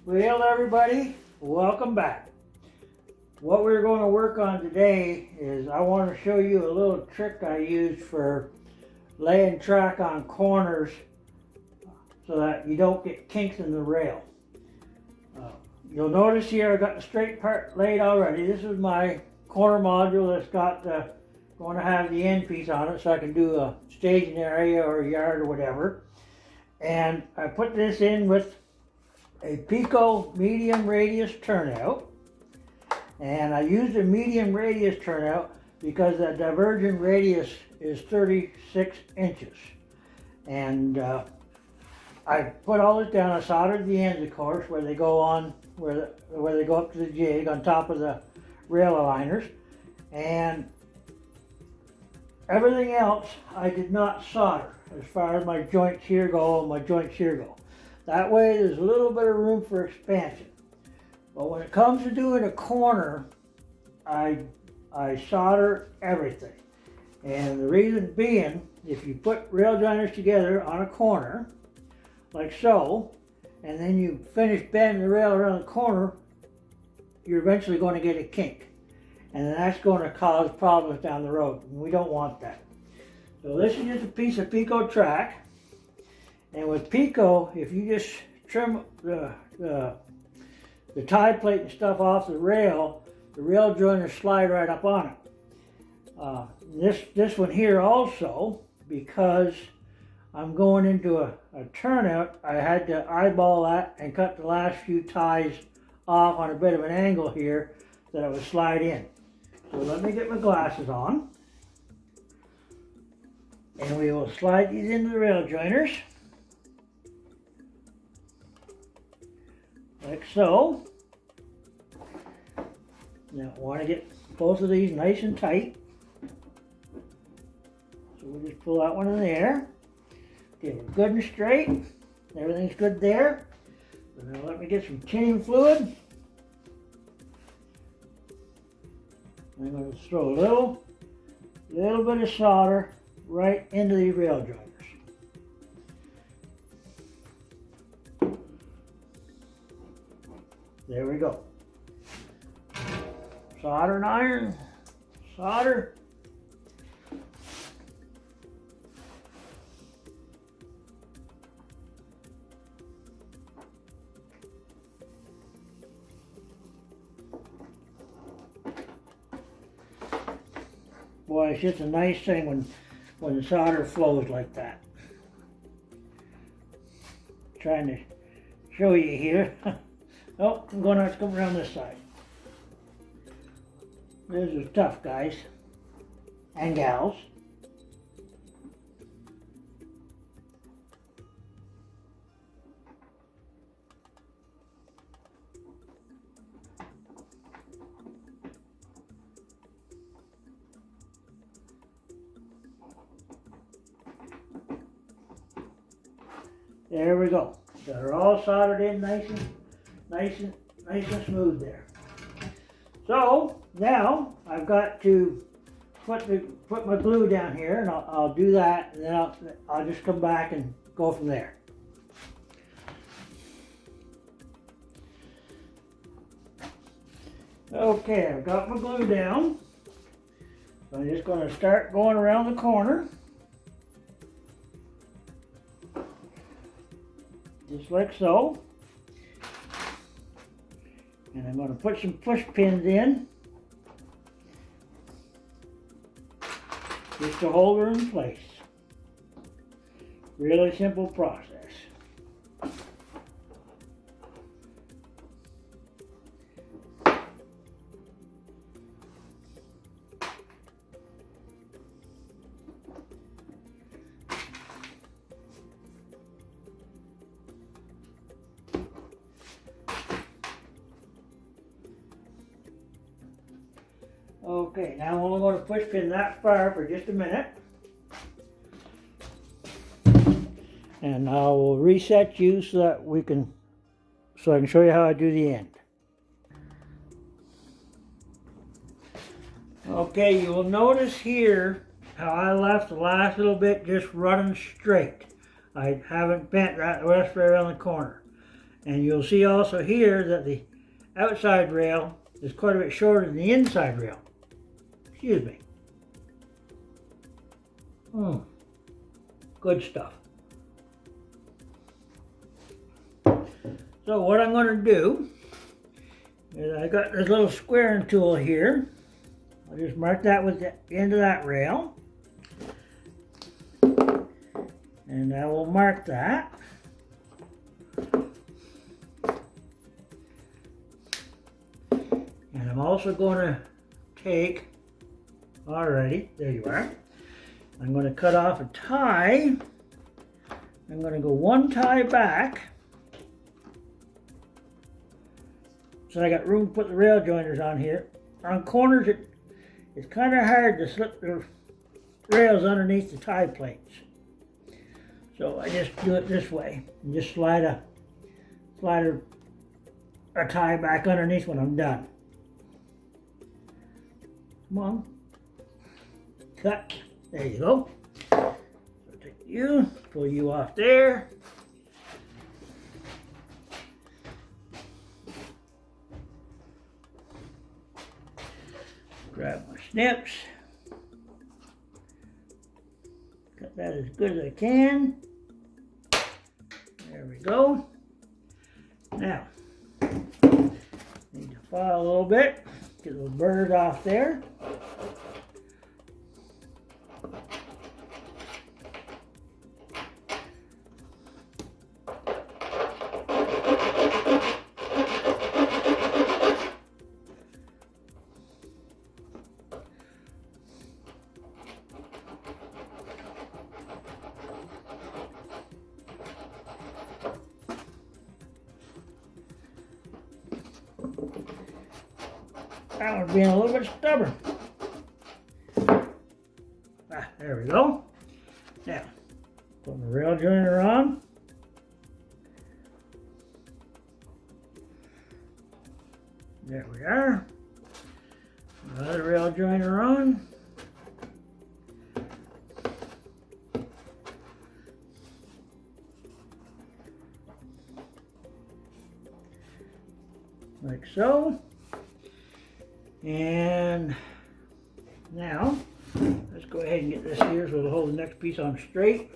Well, everybody, welcome back. What we're going to work on today is I want to show you a little trick I use for laying track on corners so that you don't get kinks in the rail. You'll notice here I got the straight part laid already. This is my corner module that's got going to have the end piece on it so I can do a staging area or a yard or whatever. And I put this in with a Pico medium radius turnout. And I used a medium radius turnout because the divergent radius is 36 inches. And I put all this down. I soldered the ends, of course, where they go on, where they go up to the jig on top of the rail aligners. And everything else I did not solder as far as my joints here go and my joints here go. That way there's a little bit of room for expansion. But when it comes to doing a corner, I solder everything. And the reason being, if you put rail joiners together on a corner, like so, and then you finish bending the rail around the corner, you're eventually going to get a kink. And then that's going to cause problems down the road. And we don't want that. So this is just a piece of Pico track. And with Pico, if you just trim the tie plate and stuff off the rail joiners slide right up on it. This one here also, because I'm going into a turnout, I had to eyeball that and cut the last few ties off on a bit of an angle here so that it would slide in. So let me get my glasses on. And we will slide these into the rail joiners. Like so. Now I want to get both of these nice and tight. So we'll just pull that one in there. Okay, we're good and straight. Everything's good there. So now let me get some tinning fluid. I'm going to throw a little bit of solder right into the rail joiners. There we go. Solder and iron, solder. Boy, it's just a nice thing when the solder flows like that. Trying to show you here. Oh, I'm going to have to come around this side. This is tough, guys and gals. There we go. They're all soldered in nice and smooth there. So now I've got to put my glue down here, and I'll do that, and then I'll just come back and go from there. Okay, I've got my glue down. So I'm just going to start going around the corner. Just like so. And I'm going to put some push pins in just to hold her in place. Really simple process. Okay, now I'm only going to push pin that far for just a minute. And I will reset you so that I can show you how I do the end. Okay, you will notice here how I left the last little bit just running straight. I haven't bent the rest right around the corner. And you'll see also here that the outside rail is quite a bit shorter than the inside rail. Excuse me. Good stuff. So what I'm going to do is I got this little squaring tool here. I'll just mark that with the end of that rail. And I will mark that. And I'm also going to take, alrighty, there you are. I'm going to cut off a tie. I'm going to go one tie back. So I got room to put the rail joiners on here. On corners, it's kind of hard to slip the rails underneath the tie plates. So I just do it this way and just slide a tie back underneath when I'm done. Come on. Cut. There you go. So take you, pull you off there. Grab my snips. Cut that as good as I can. There we go. Now, need to file a little bit. Get a little bird off there. That one's being a little bit stubborn. There we go. Now, put the rail joiner on. There we are. Another rail joiner on. Like so. And now, let's go ahead and get this here so it'll hold the next piece on straight.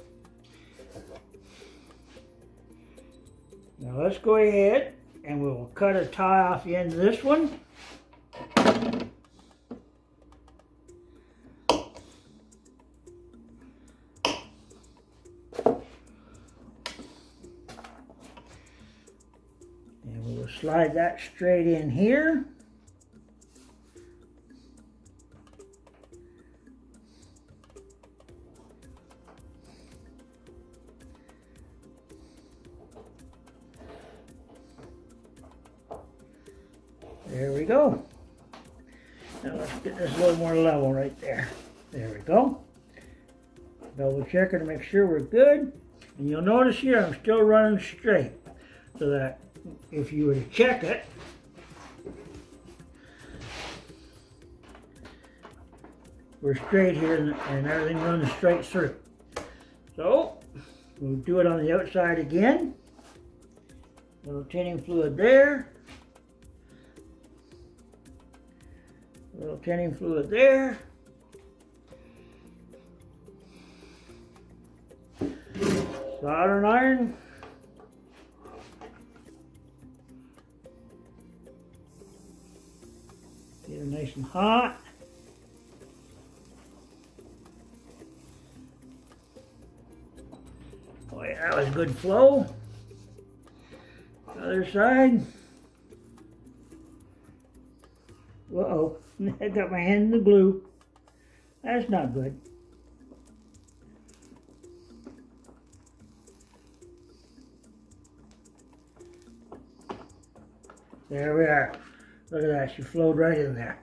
Now let's go ahead and we'll cut a tie off the end of this one. And we'll slide that straight in here. There we go. Now let's get this a little more level right there. There we go. Double check it to make sure we're good. And you'll notice here I'm still running straight. So that if you were to check it, we're straight here and everything runs straight through. So we'll do it on the outside again. Little tinning fluid there. Little tinning fluid there. Soldering iron. Get it nice and hot. Oh yeah, that was good flow. Other side. Uh-oh, I got my hand in the glue. That's not good. There we are. Look at that, she flowed right in there.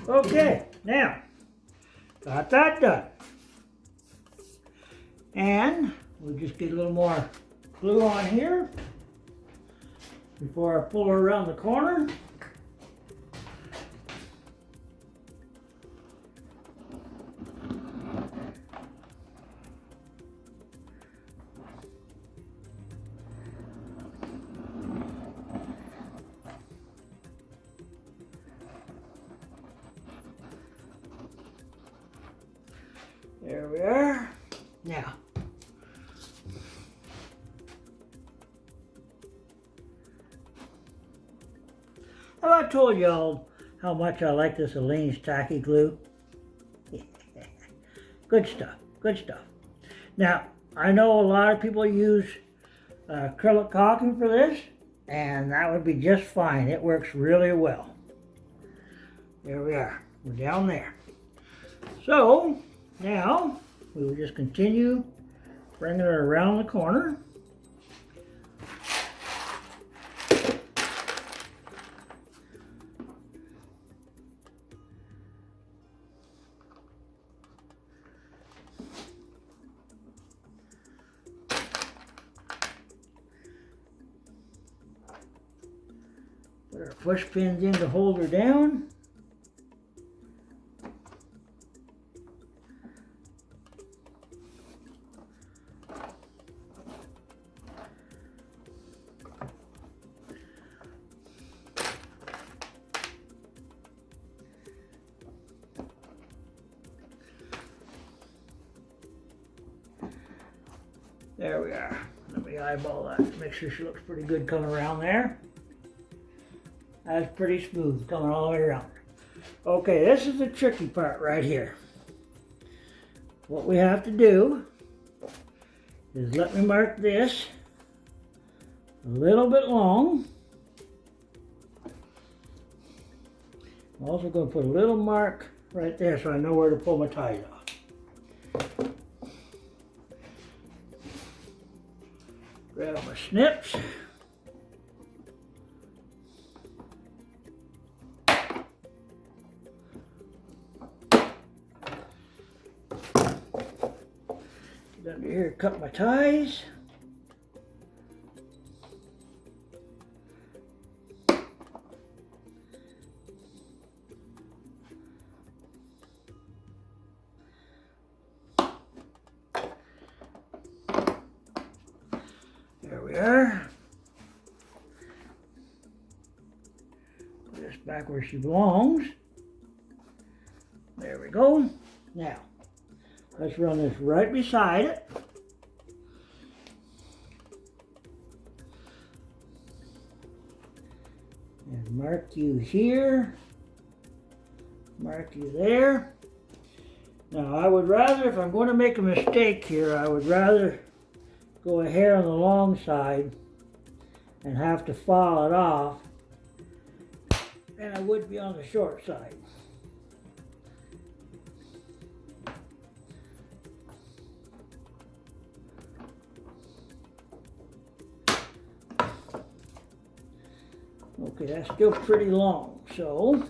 Okay, now, got that done. And we'll just get a little more glue on here before I pull her around the corner. There we are. Now, have I told y'all how much I like this Aleene's tacky glue? Good stuff, good stuff. Now, I know a lot of people use acrylic caulking for this, and that would be just fine. It works really well. There we are. We're down there. So, now, we will just continue bringing it around the corner. Put our push pins in to hold her down. There we are. Let me eyeball that. Make sure she looks pretty good coming around there. That's pretty smooth coming all the way around. Okay, this is the tricky part right here. What we have to do is let me mark this a little bit long. I'm also going to put a little mark right there so I know where to pull my ties off. Grab my snips. Get under here, cut my ties. There we are. Put this back where she belongs. There we go. Now, let's run this right beside it. And mark you here. Mark you there. Now, I would rather, if I'm going to make a mistake here, I would rather go ahead on the long side and have to file it off than I would be on the short side. Okay, that's still pretty long, so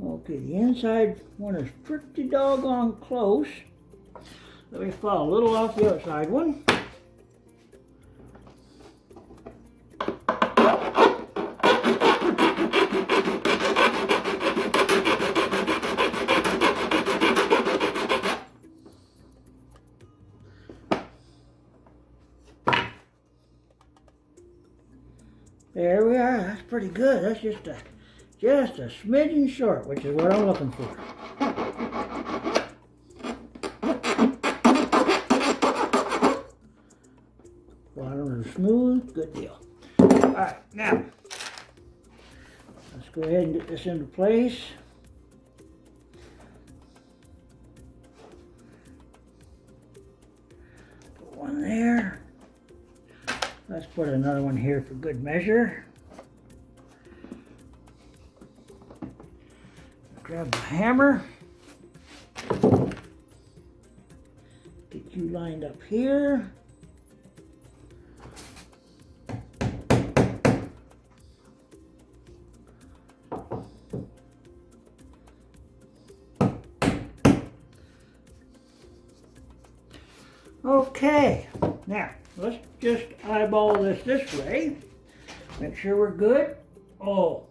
okay, the inside one is pretty doggone close. Let me file a little off the outside one. There we are. That's pretty good. That's just a smidgen short, which is what I'm looking for. Bottom is smooth. Good deal. All right, now let's go ahead and get this into place. Put one there. Let's put another one here for good measure. Grab the hammer. Get you lined up here. Okay, now let's just eyeball this way. Make sure we're good. Oh,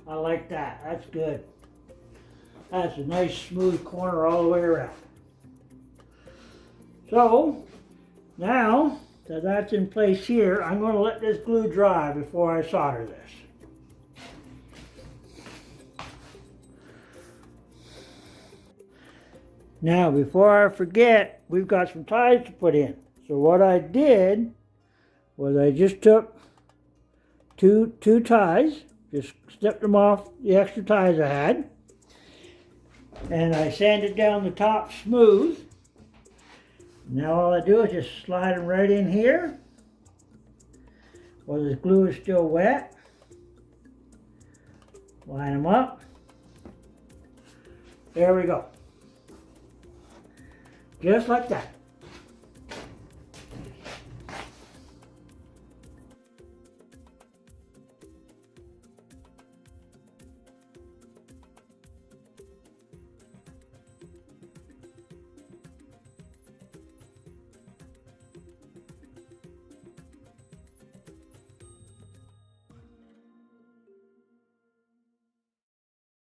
I like that. That's good. That's a nice smooth corner all the way around. So now that that's in place here, I'm going to let this glue dry before I solder this. Now, before I forget, we've got some ties to put in. So what I did was I just took two ties, just snipped them off the extra ties I had, and I sanded down the top smooth. Now all I do is just slide them right in here while this glue is still wet. Line them up. There we go. Just like that.